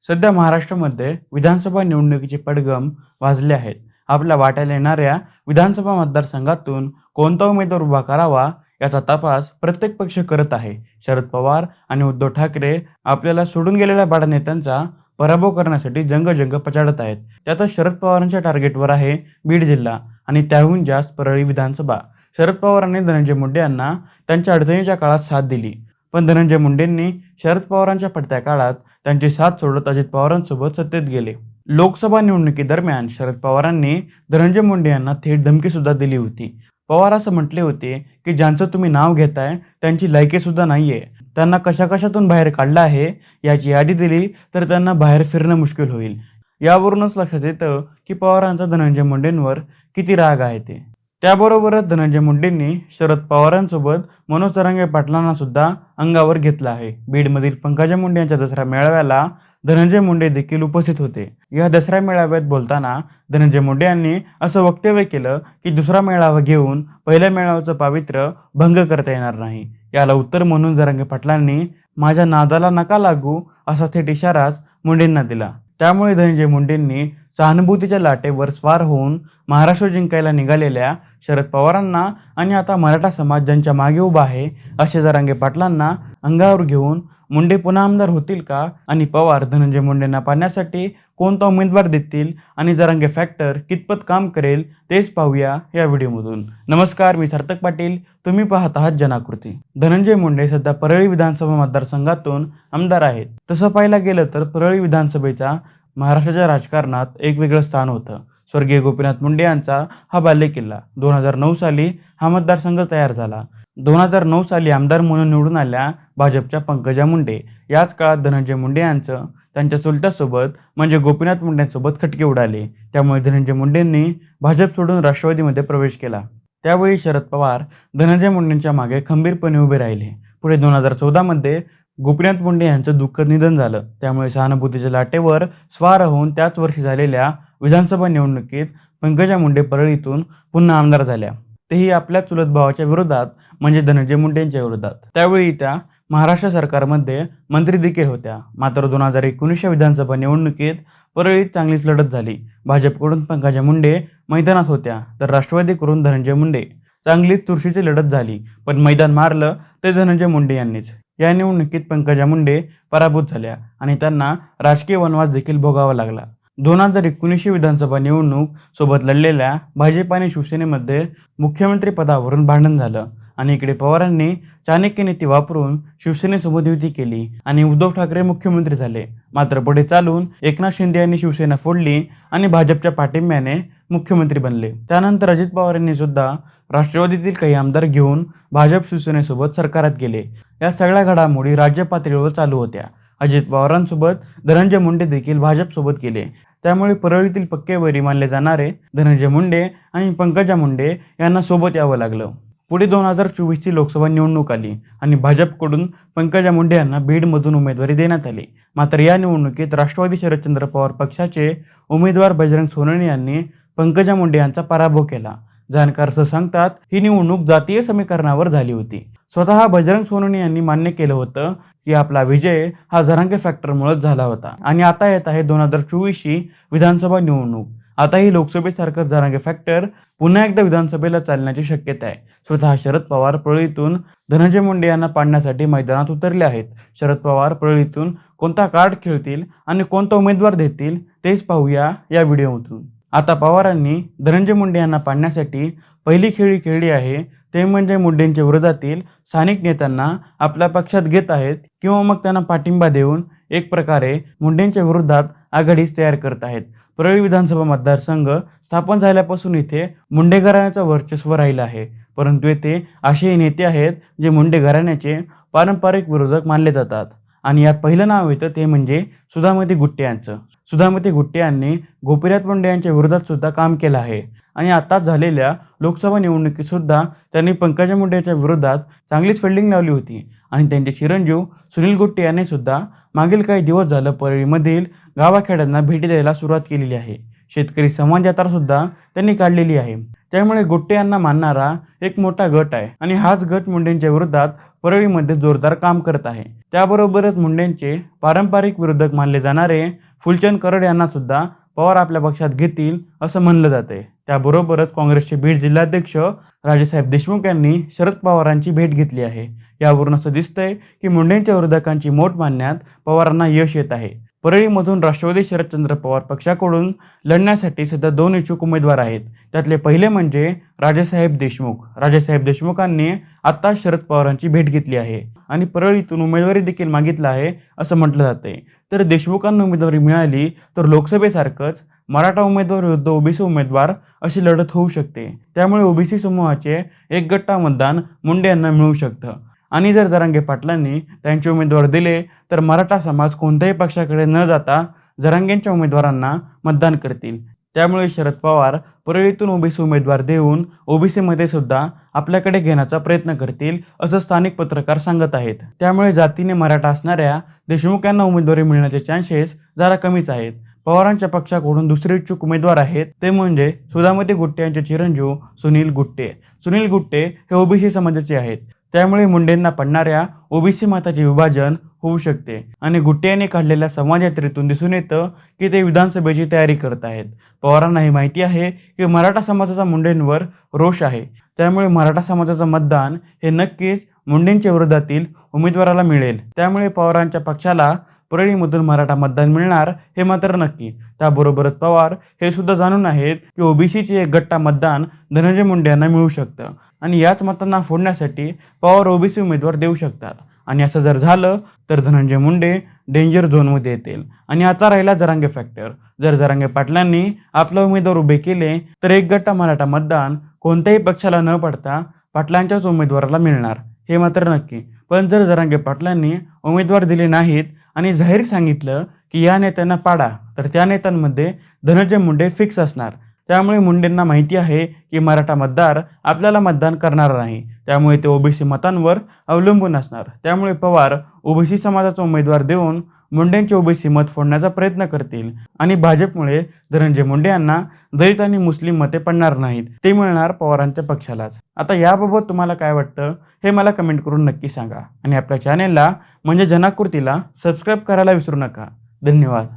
सध्या महाराष्ट्रामध्ये विधानसभा निवडणुकीचे पडगम वाजले आहेत. आपल्या वाट्याला येणाऱ्या विधानसभा मतदारसंघातून कोणता उमेदवार उभा करावा याचा तपास प्रत्येक पक्ष करत आहे. शरद पवार आणि उद्धव ठाकरे आपल्याला सोडून गेलेल्या बाळा नेत्यांचा पराभव करण्यासाठी जंग पछाडत आहेत. त्यातच शरद पवारांच्या टार्गेटवर आहे बीड जिल्हा आणि त्याहून जास्त परळी विधानसभा. शरद पवारांनी धनंजय मुंडे यांना त्यांच्या अडचणीच्या काळात साथ दिली, पण धनंजय मुंडेंनी शरद पवारांच्या पडत्या काळात त्यांची साथ सोडत अजित पवारांसोबत सत्तेत गेले. लोकसभा निवडणुकीदरम्यान शरद पवारांनी धनंजय मुंडे यांना थेट धमकी सुद्धा दिली होती. पवार असं म्हटले होते की ज्यांचं तुम्ही नाव घेताय त्यांची लायकी सुद्धा नाहीये, त्यांना कशातून बाहेर काढलं आहे याची यादी दिली तर त्यांना बाहेर फिरणं मुश्किल होईल. यावरूनच लक्षात येतं की पवारांचा धनंजय मुंडेंवर किती राग आहे ते. त्याबरोबरच धनंजय मुंडेंनी शरद पवारांसोबत मनोज जरांगे पाटलांना सुद्धा अंगावर घेतलं आहे. बीडमधील पंकजा मुंडे यांच्या दसरा मेळाव्याला धनंजय मुंडे देखील उपस्थित होते. या दसरा मेळाव्यात बोलताना धनंजय मुंडे यांनी असं वक्तव्य केलं की दुसरा मेळावा घेऊन पहिल्या मेळाव्याचं पावित्र्य भंग करता येणार नाही. याला उत्तर म्हणून जरांगे पाटलांनी माझ्या नादाला नका लागू असा थेट इशाराच मुंडेंना दिला. त्यामुळे धनंजय मुंडेंनी सहानुभूतीच्या लाटेवर स्वार होऊन महाराष्ट्र जिंकायला निघालेल्या शरद पवारांना आणि आता मराठा समाज ज्यांच्या मागे उभा आहे असे जरांगे पाटलांना अंगावर घेऊन मुंडे पुन्हा आमदार होतील का आणि पवार धनंजय मुंडेंना पाहण्यासाठी कोणता उमेदवार देतील आणि जरांगे फॅक्टर कितपत काम करेल तेच पाहूया या व्हिडिओमधून. नमस्कार, मी सार्थक पाटील, तुम्ही पाहत आहात जनाकृती. धनंजय मुंडे सध्या परळी विधानसभा मतदारसंघातून आमदार आहेत. तसं पाहायला गेलं तर परळी विधानसभेचा महाराष्ट्राच्या राजकारणात एक वेगळं स्थान होतं. स्वर्गीय गोपीनाथ मुंडे यांचा हा बालेकिल्ला. 2009 साली हा मतदारसंघ तयार झाला. 2009 साली आमदार म्हणून निवडून आल्या भाजपच्या पंकजा मुंडे. याच काळात धनंजय मुंडे यांचं त्यांच्या चुलत्यासोबत म्हणजे गोपीनाथ मुंडेंसोबत खटके उडाले. त्यामुळे धनंजय मुंडेंनी भाजप सोडून राष्ट्रवादीमध्ये प्रवेश केला. त्यावेळी शरद पवार धनंजय मुंडेंच्या मागे खंबीरपणे उभे राहिले. पुढे 2014 मध्ये गोपीनाथ मुंडे यांचं दुःखद निधन झालं. त्यामुळे सहानुभूतीच्या लाटेवर स्वार होऊन त्याच वर्षी झालेल्या विधानसभा निवडणुकीत पंकजा मुंडे परळीतून पुन्हा आमदार झाल्या, तेही आपल्या चुलत भावाच्या विरोधात म्हणजे धनंजय मुंडेंच्या विरोधात. त्यावेळी त्या महाराष्ट्र सरकारमध्ये मंत्री देखील होत्या. मात्र 2019च्या विधानसभा निवडणुकीत परळीत चांगलीच लढत झाली. भाजपकडून पंकजा मुंडे मैदानात होत्या तर राष्ट्रवादीकडून धनंजय मुंडे. चांगलीच चुरशीची लढत झाली, पण मैदान मारलं ते धनंजय मुंडे यांनीच. या निवडणुकीत पंकजा मुंडे पराभूत झाल्या आणि त्यांना राजकीय वनवास देखील भोगावा लागला. 2019 विधानसभा निवडणूक सोबत लढलेल्या भाजप आणि शिवसेनेमध्ये मुख्यमंत्री पदावरून भांडण झालं आणि इकडे पवारांनी चाणक्य नीती वापरून शिवसेनेसोबत युती केली आणि उद्धव ठाकरे मुख्यमंत्री झाले. मात्र पुढे चालून एकनाथ शिंदे यांनी शिवसेना फोडली आणि भाजपच्या पाठिंब्याने मुख्यमंत्री बनले. त्यानंतर अजित पवार यांनी सुद्धा राष्ट्रवादीतील काही आमदार घेऊन भाजप शिवसेनेसोबत सरकारात गेले. या सगळ्या घडामोडी राज्य पातळीवर चालू होत्या. अजित पवारांसोबत धनंजय मुंडे देखील भाजपसोबत गेले. त्यामुळे परळीतील पक्केवरी मानले जाणारे धनंजय मुंडे आणि पंकजा मुंडे यांना सोबत यावं लागलं. पुढे 2024ची लोकसभा निवडणूक आली आणि भाजपकडून पंकजा मुंडे यांना बीडमधून उमेदवारी देण्यात आली. मात्र या निवडणुकीत राष्ट्रवादी शरदचंद्र पवार पक्षाचे उमेदवार बजरंग सोनवणे यांनी पंकजा मुंडे यांचा पराभव केला. जाणकार असं सांगतात ही निवडणूक जातीय समीकरणावर झाली होती. स्वतः बजरंग सोनवणे यांनी मान्य केलं होतं की आपला विजय हा जरांगे फॅक्टरमुळेच झाला होता. आणि आता येत आहे 2024ची विधानसभा निवडणूक. आता ही लोकसभेसारखंच जरांगे फॅक्टर पुन्हा एकदा विधानसभेला चालण्याची शक्यता आहे. स्वतः शरद पवार परळीतून धनंजय मुंडे यांना पाडण्यासाठी मैदानात उतरले आहेत. शरद पवार परळीतून कोणता कार्ड खेळतील आणि कोणता उमेदवार देतील तेच पाहूया या व्हिडिओमधून. आता पवारांनी धनंजय मुंडे यांना पाडण्यासाठी पहिली खेळी खेळली आहे ते म्हणजे मुंडेंच्या विरोधातील स्थानिक नेत्यांना आपल्या पक्षात घेत आहेत किंवा मग त्यांना पाठिंबा देऊन एक प्रकारे मुंडेंच्या विरोधात आघाडीच तयार करत आहेत. परळी विधानसभा मतदारसंघ स्थापन झाल्यापासून इथे मुंडे घराण्याचं वर्चस्व राहिलं आहे, परंतु येथे असेही नेते आहेत जे मुंडे घराण्याचे पारंपरिक विरोधक मानले जातात. आणि यात पहिलं नाव येतं ते म्हणजे सुधामती गुट्टे यांचं. सुधामती गुट्टे यांनी गोपीनाथ मुंडे यांच्या विरोधात सुद्धा काम केलं आहे आणि आताच झालेल्या लोकसभा निवडणुकीत सुद्धा त्यांनी पंकजा मुंडे यांच्या विरोधात चांगलीच फिल्डिंग लावली होती. आणि त्यांचे चिरंजीव सुनील गुट्टे यांनी सुद्धा मागील काही दिवस झालं परळीमधील गावाखेड्यांना भेटी द्यायला सुरुवात केलेली आहे. शेतकरी संवाद यात्रा सुद्धा त्यांनी काढलेली आहे. त्यामुळे गुट्टे यांना मानणारा एक मोठा गट आहे आणि हाच गट मुंडेंच्या विरोधात परळीमध्ये जोरदार काम करत आहे. त्याबरोबरच मुंडेंचे पारंपरिक विरोधक मानले जाणारे फुलचंद करड यांना सुद्धा पवार आपल्या पक्षात घेतील असं म्हणलं जातंय. त्याबरोबरच काँग्रेसचे बीड जिल्हाध्यक्ष राजेसाहेब देशमुख यांनी शरद पवारांची भेट घेतली आहे. यावरून असं दिसतंय की मुंडेंच्या विरोधकांची मोठ मानण्यात पवारांना यश येत आहे. परळीमधून राष्ट्रवादी शरदचंद्र पवार पक्षाकडून लढण्यासाठी सध्या 2 इच्छुक उमेदवार आहेत. त्यातले पहिले म्हणजे राजेसाहेब देशमुख. राजेसाहेब देशमुखांनी आता शरद पवारांची भेट घेतली आहे आणि परळीतून उमेदवारी देखील मागितला आहे असं म्हटलं जातंय. तर देशमुखांना उमेदवारी मिळाली तर लोकसभेसारखंच मराठा उमेदवार विरुद्ध ओबीसी उमेदवार अशी लढत होऊ शकते. त्यामुळे ओबीसी समूहाचे एक गट्टा मतदान मुंडे यांना मिळू शकतं आणि जर जरांगे पाटलांनी त्यांचे उमेदवार दिले तर मराठा समाज कोणत्याही पक्षाकडे न जाता जरांगेंच्या उमेदवारांना मतदान करतील. त्यामुळे शरद पवार परळीतून ओबीसी उमेदवार देऊन ओबीसीमध्ये सुद्धा आपल्याकडे घेण्याचा प्रयत्न करतील असं स्थानिक पत्रकार सांगत आहेत. त्यामुळे जातीने मराठा असणाऱ्या देशमुख यांना उमेदवारी मिळण्याचे चान्सेस जरा कमीच आहेत. पवारांच्या पक्षाकडून दुसरे इच्छुक उमेदवार आहेत ते म्हणजे सुधामती गुट्टे यांचे चिरंजीव सुनील गुट्टे. सुनील गुट्टे हे ओबीसी समाजाचे आहेत. त्यामुळे मुंडेंना पडणाऱ्या ओबीसी मताचे विभाजन होऊ शकते आणि गुट्टे यांनी काढलेल्या संवाद यात्रेतून दिसून येतं की ते विधानसभेची तयारी करत आहेत. पवारांना ही माहिती आहे की मराठा समाजाचा मुंडेंवर रोष आहे. त्यामुळे मराठा समाजाचं मतदान हे नक्कीच मुंडेंच्या विरोधातील उमेदवाराला मिळेल. त्यामुळे पवारांच्या पक्षाला परळीमधून मराठा मतदान मिळणार हे मात्र नक्की. त्याबरोबरच पवार हे सुद्धा जाणून आहेत की ओबीसीचे एक गट्टा मतदान धनंजय मुंडे यांना मिळू शकतं आणि याच मतांना फोडण्यासाठी पवार ओबीसी उमेदवार देऊ शकतात आणि असं जर झालं तर धनंजय मुंडे डेंजर झोनमध्ये येतील. आणि आता राहिला जरांगे फॅक्टर. जर जरांगे पाटलांनी आपला उमेदवार उभे केले तर एक गट्टा मराठा मतदान कोणत्याही पक्षाला न पडता पाटलांच्याच उमेदवाराला मिळणार हे मात्र नक्की. पण जर जरांगे पाटलांनी उमेदवार दिले नाहीत आणि जाहीर सांगितलं की या नेत्यांना पाडा तर त्या नेत्यांमध्ये धनंजय मुंडे फिक्स असणार. त्यामुळे मुंडेंना माहिती आहे की मराठा मतदार आपल्याला मतदान करणार नाही. त्यामुळे ते ओबीसी मतांवर अवलंबून असणार. त्यामुळे पवार ओबीसी समाजाचा उमेदवार देऊन मुंडेंचे ओबीसी मत फोडण्याचा प्रयत्न करतील आणि भाजपमुळे धनंजय मुंडे यांना दलित आणि मुस्लिम मते पडणार नाहीत. ते मिळणार पवारांच्या पक्षालाच. आता याबाबत तुम्हाला काय वाटतं हे मला कमेंट करून नक्की सांगा आणि आपल्या चॅनेलला म्हणजे जनाकृतीला सबस्क्राईब करायला विसरू नका. धन्यवाद.